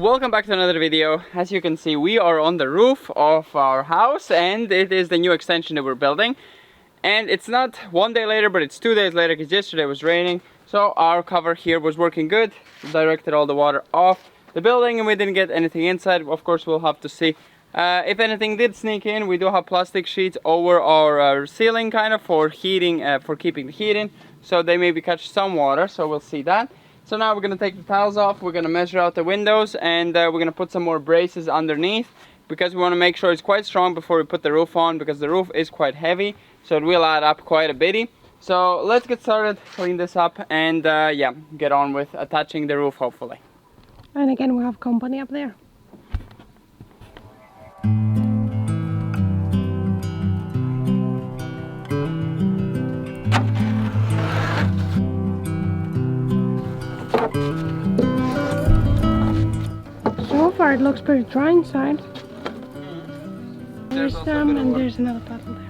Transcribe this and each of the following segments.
welcome back to another video. As you can see, we are on the roof of our house, and it is the new extension that we're building. And it's not one day later, but it's 2 days later, because yesterday was raining. So our cover here was working good, directed all the water off the building, and we didn't get anything inside. Of course, we'll have to see. If anything did sneak in, we do have plastic sheets over our ceiling, kind of for heating, for keeping the heat in, so they maybe catch some water, so we'll see that. So now we're going to take the tiles off, we're going to measure out the windows, and we're going to put some more braces underneath, because we want to make sure it's quite strong before we put the roof on, because the roof is quite heavy, so it will add up quite a bitty. So let's get started, clean this up, and yeah, get on with attaching the roof, hopefully. And again, we have company up there. So far it looks pretty dry inside. There's some, and there's another puddle there.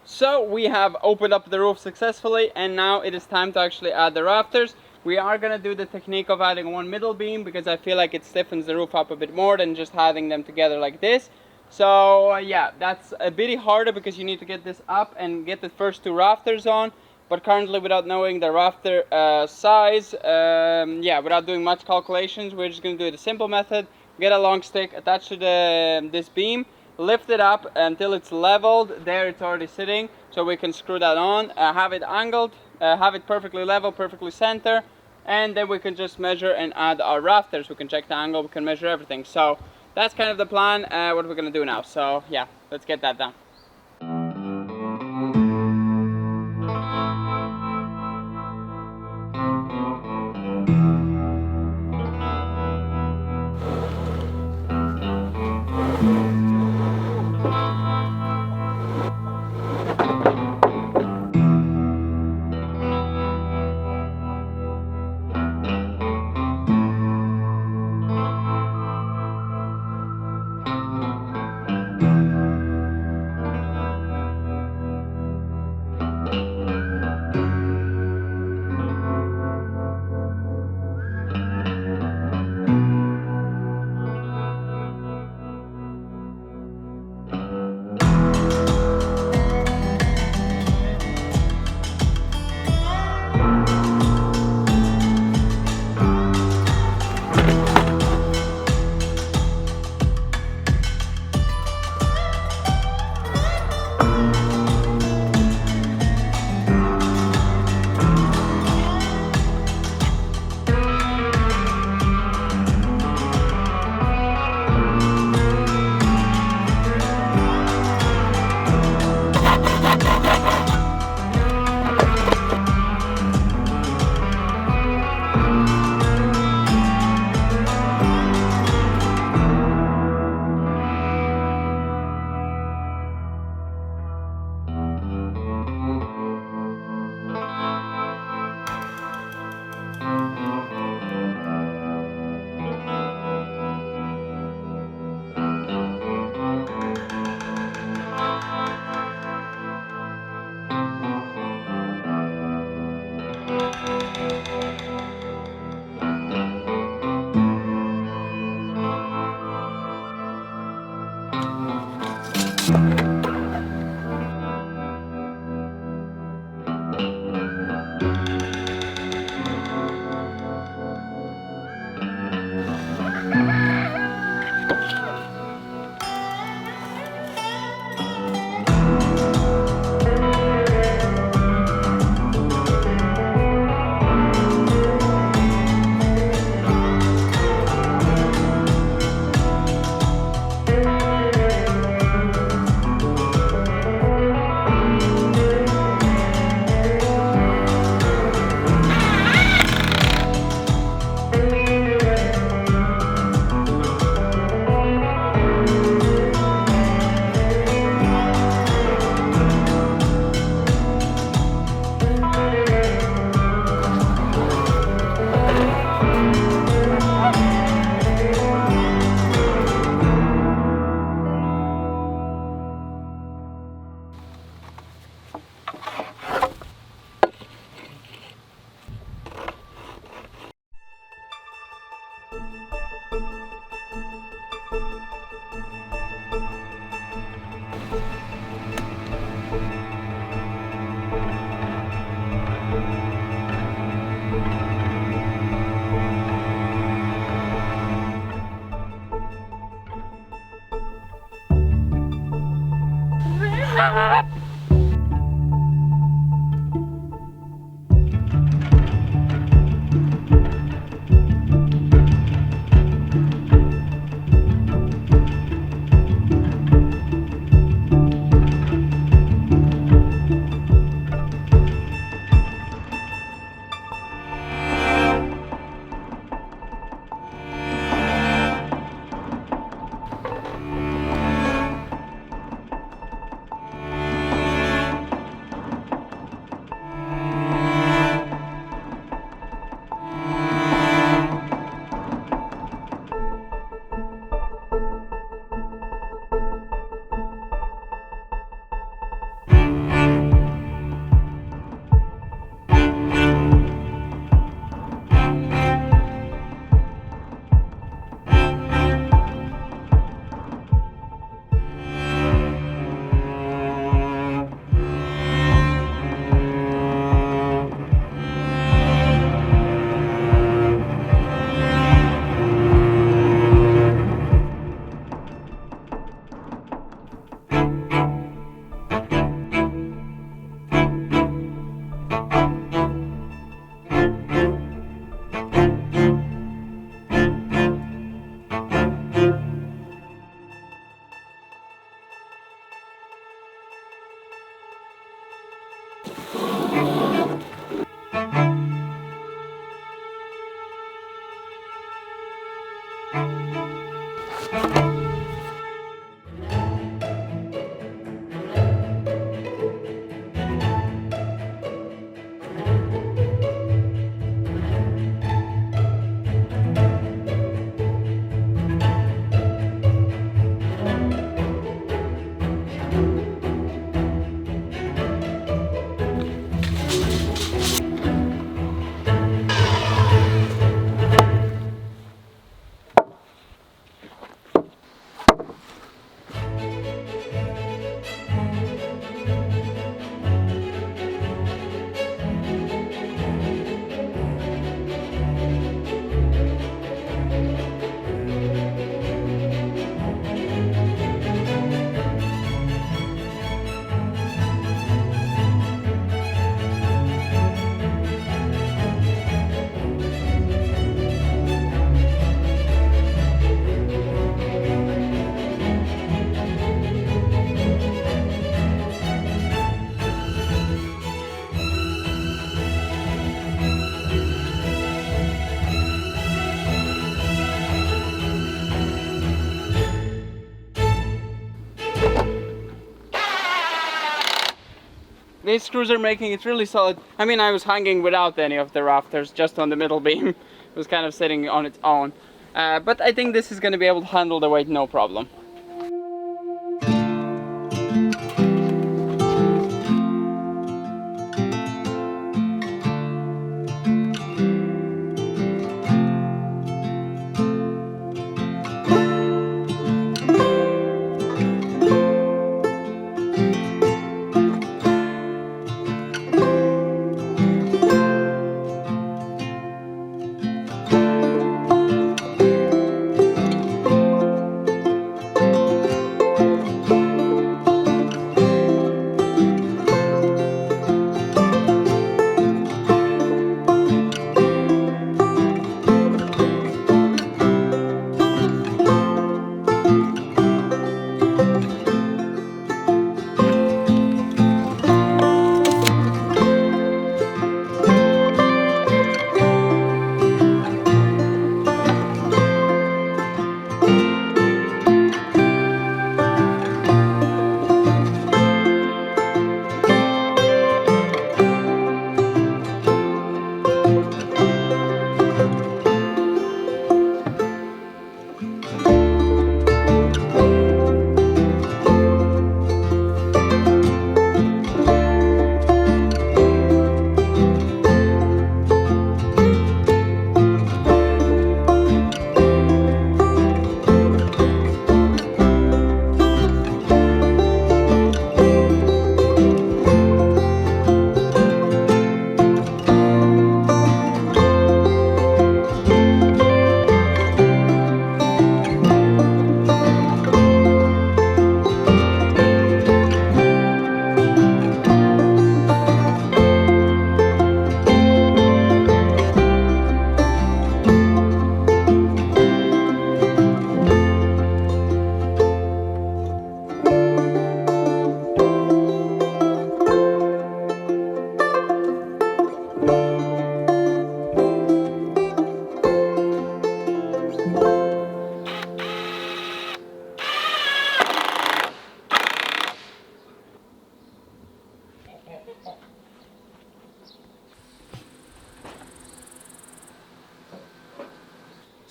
So we have opened up the roof successfully, and now it is time to actually add the rafters. We are going to do the technique of adding one middle beam, because I feel like it stiffens the roof up a bit more than just having them together like this. So yeah, that's a bit harder, because you need to get this up and get the first two rafters on. But currently, without knowing the rafter size, yeah, without doing much calculations, we're just going to do the simple method. Get a long stick, attach to this beam, lift it up until it's leveled. There it's already sitting, so we can screw that on, have it angled, have it perfectly level, perfectly center, and then we can just measure and add our rafters. We can check the angle, we can measure everything. So that's kind of the plan, what we're gonna do now. So yeah, let's get that done. These screws are making it really solid. I mean, I was hanging without any of the rafters, just on the middle beam. It was kind of sitting on its own. But I think this is going to be able to handle the weight no problem.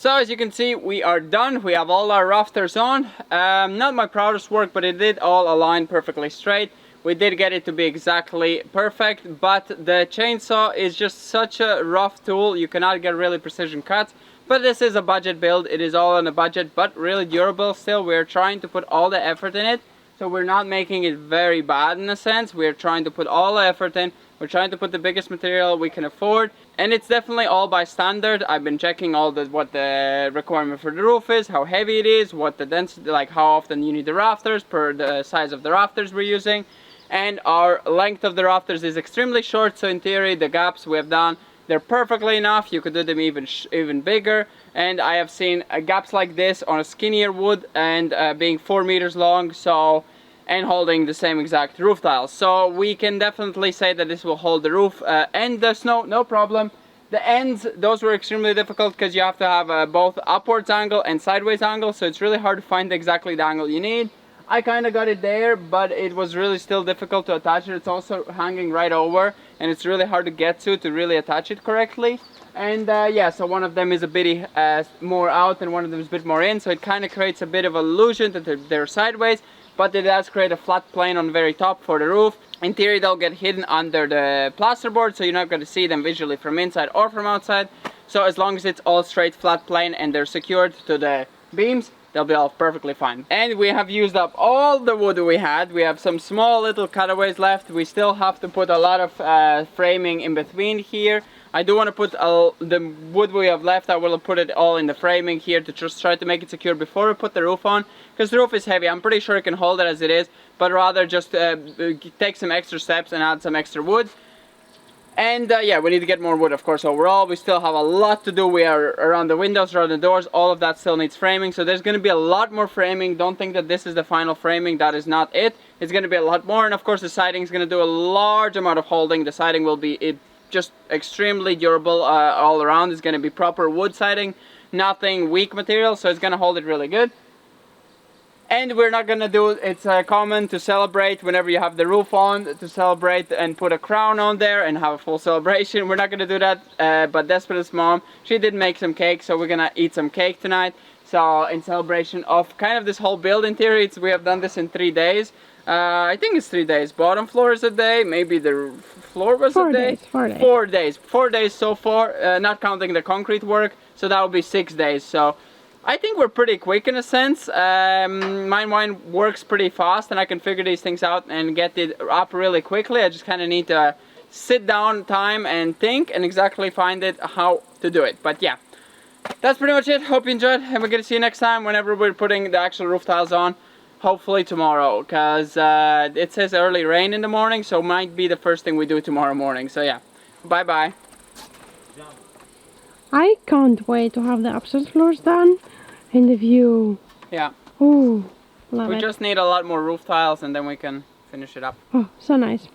So as you can see, we are done. We have all our rafters on. Not my proudest work, but it did all align perfectly straight. We did get it to be exactly perfect, but the chainsaw is just such a rough tool. You cannot get really precision cuts. But this is a budget build. It is all on a budget, but really durable still. We're trying to put all the effort in it. So we're not making it very bad in a sense. We're trying to put all the effort in. We're trying to put the biggest material we can afford. And it's definitely all by standard. I've been checking all the what the requirement for the roof is, how heavy it is, what the density, like how often you need the rafters per the size of the rafters we're using. And our length of the rafters is extremely short, so in theory the gaps we have done, they're perfectly enough. You could do them even bigger. And I have seen gaps like this on a skinnier wood and being 4 meters long, so and holding the same exact roof tiles. So we can definitely say that this will hold the roof and the snow, no problem. The ends, those were extremely difficult because you have to have both upwards angle and sideways angle, so it's really hard to find exactly the angle you need. I kind of got it there, but it was really still difficult to attach it. It's also hanging right over, and it's really hard to get to really attach it correctly. And yeah, so one of them is a bit more out and one of them is a bit more in, so it kind of creates a bit of illusion that they're sideways, but it does create a flat plane on the very top for the roof. In theory, they'll get hidden under the plasterboard, so you're not going to see them visually from inside or from outside. So as long as it's all straight flat plane and they're secured to the beams, they'll be all perfectly fine. And we have used up all the wood we had. We have some small little cutaways left. We still have to put a lot of framing in between here. I do want to put the wood we have left, I will put it all in the framing here to just try to make it secure before we put the roof on, because the roof is heavy. I'm pretty sure it can hold it as it is, but rather just take some extra steps and add some extra wood. And yeah, we need to get more wood, of course. Overall, we still have a lot to do. We are around the windows, around the doors, all of that still needs framing, so there's going to be a lot more framing. Don't think that this is the final framing. That is not it. It's going to be a lot more, and of course the siding is going to do a large amount of holding. The siding will be just extremely durable all around. It's going to be proper wood siding, nothing weak material, so it's going to hold it really good. And we're not going to do, it's common to celebrate whenever you have the roof on, to celebrate and put a crown on there and have a full celebration. We're not going to do that, but Despera's mom, she did make some cake, so we're going to eat some cake tonight. So in celebration of kind of this whole build in theory, we have done this in 3 days. I think it's 3 days. Bottom floor is a day, maybe the floor was a day. 4 days. 4 days. 4 days so far, not counting the concrete work, so that will be 6 days. So I think we're pretty quick in a sense. My mind works pretty fast and I can figure these things out and get it up really quickly. I just kind of need to sit down time and think and exactly find it how to do it. But yeah, that's pretty much it. Hope you enjoyed, and we're gonna see you next time whenever we're putting the actual roof tiles on. Hopefully tomorrow, because it says early rain in the morning, so might be the first thing we do tomorrow morning. So yeah, bye bye. I can't wait to have the upstairs floors done and the view. Yeah. Ooh, love it. We just need a lot more roof tiles and then we can finish it up. Oh, so nice.